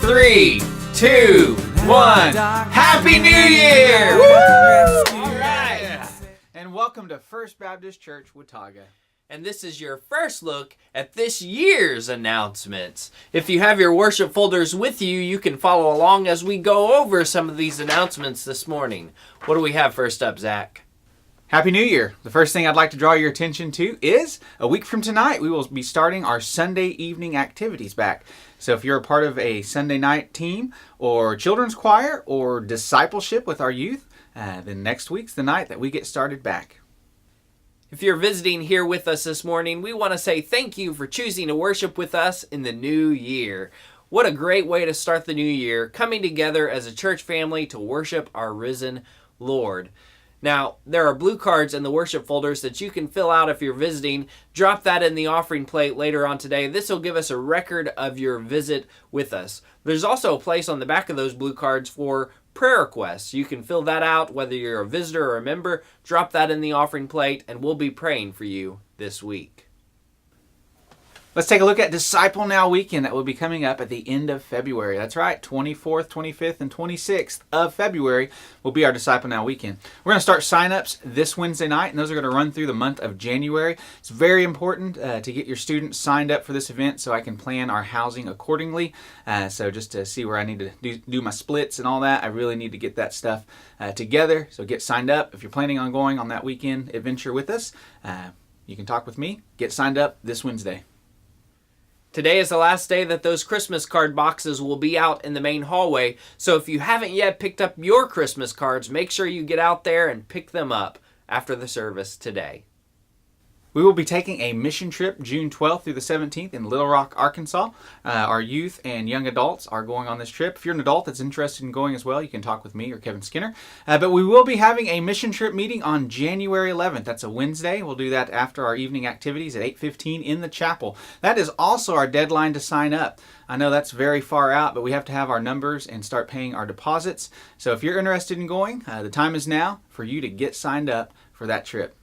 3, 2, 1. Happy New Year! Woo! All right. And welcome to First Baptist Church, Watauga. And this is your first look at this year's announcements. If you have your worship folders with you, you can follow along as we go over some of these announcements this morning. What do we have first up, Zach? Happy New Year. The first thing I'd like to draw your attention to is a week from tonight, we will be starting our Sunday evening activities back. So if you're a part of a Sunday night team or children's choir or discipleship with our youth, then next week's the night that we get started back. If you're visiting here with us this morning, we want to say thank you for choosing to worship with us in the new year. What a great way to start the new year, coming together as a church family to worship our risen Lord. Now, there are blue cards in the worship folders that you can fill out if you're visiting. Drop that in the offering plate later on today. This will give us a record of your visit with us. There's also a place on the back of those blue cards for prayer requests. You can fill that out whether you're a visitor or a member. Drop that in the offering plate and we'll be praying for you this week. Let's take a look at Disciple Now Weekend that will be coming up at the end of February. That's right, 24th, 25th, and 26th of February will be our Disciple Now Weekend. We're going to start sign-ups this Wednesday night, and those are going to run through the month of January. It's very important to get your students signed up for this event so I can plan our housing accordingly. So just to see where I need to do my splits and all that, I really need to get that stuff together. So get signed up. If you're planning on going on that weekend adventure with us, you can talk with me. Get signed up this Wednesday. Today is the last day that those Christmas card boxes will be out in the main hallway, so if you haven't yet picked up your Christmas cards, make sure you get out there and pick them up after the service today. We will be taking a mission trip June 12th through the 17th in Little Rock, Arkansas. Our youth and young adults are going on this trip. If you're an adult that's interested in going as well, you can talk with me or Kevin Skinner. But we will be having a mission trip meeting on January 11th. That's a Wednesday. We'll do that after our evening activities at 8:15 in the chapel. That is also our deadline to sign up. I know that's very far out, but we have to have our numbers and start paying our deposits. So if you're interested in going, the time is now for you to get signed up for that trip.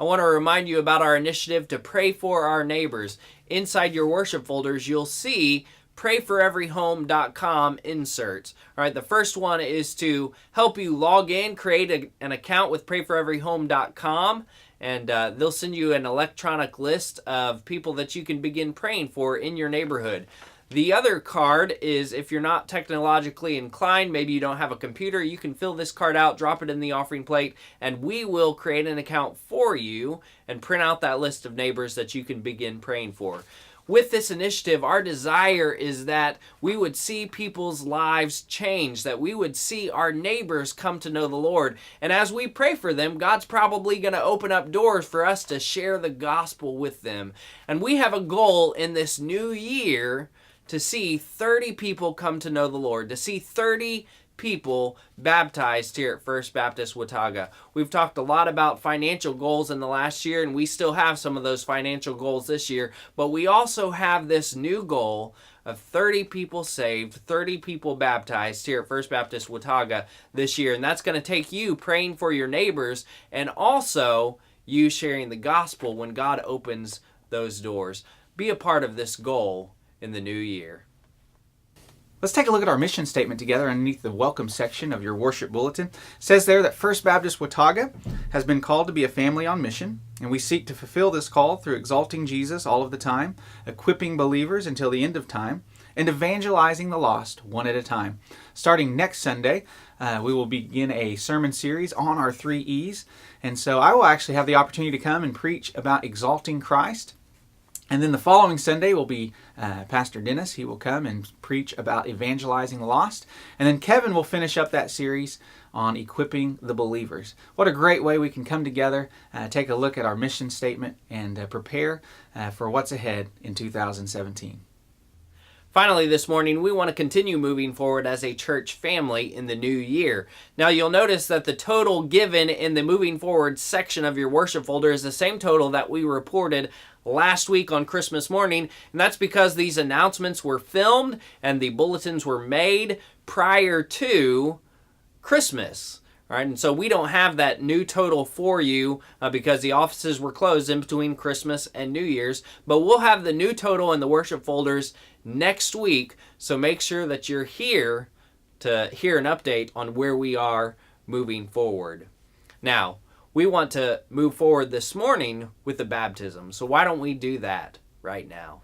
I want to remind you about our initiative to pray for our neighbors. Inside your worship folders, you'll see prayforeveryhome.com inserts. All right, the first one is to help you log in, create an account with prayforeveryhome.com, and they'll send you an electronic list of people that you can begin praying for in your neighborhood. The other card is if you're not technologically inclined, maybe you don't have a computer, you can fill this card out, drop it in the offering plate, and we will create an account for you and print out that list of neighbors that you can begin praying for. With this initiative, our desire is that we would see people's lives change, that we would see our neighbors come to know the Lord. And as we pray for them, God's probably going to open up doors for us to share the gospel with them. And we have a goal in this new year to see 30 people come to know the Lord, to see 30 people baptized here at First Baptist Watauga. We've talked a lot about financial goals in the last year, and we still have some of those financial goals this year, but we also have this new goal of 30 people saved, 30 people baptized here at First Baptist Watauga this year, and that's going to take you praying for your neighbors and also you sharing the gospel when God opens those doors. Be a part of this goal in the new year. Let's take a look at our mission statement together underneath the welcome section of your worship bulletin. It says there that First Baptist Watauga has been called to be a family on mission, and we seek to fulfill this call through exalting Jesus all of the time, equipping believers until the end of time, and evangelizing the lost one at a time. Starting next Sunday, we will begin a sermon series on our 3 E's, and so I will actually have the opportunity to come and preach about exalting Christ. And then the following Sunday will be Pastor Dennis. He will come and preach about evangelizing the lost. And then Kevin will finish up that series on equipping the believers. What a great way we can come together, take a look at our mission statement, and prepare for what's ahead in 2017. Finally, this morning, we want to continue moving forward as a church family in the new year. Now, you'll notice that the total given in the moving forward section of your worship folder is the same total that we reported last week on Christmas morning, and that's because these announcements were filmed and the bulletins were made prior to Christmas. All right, and so we don't have that new total for you because the offices were closed in between Christmas and New Year's, but we'll have the new total in the worship folders next week, so make sure that you're here to hear an update on where we are moving forward. Now, we want to move forward this morning with the baptism, so why don't we do that right now?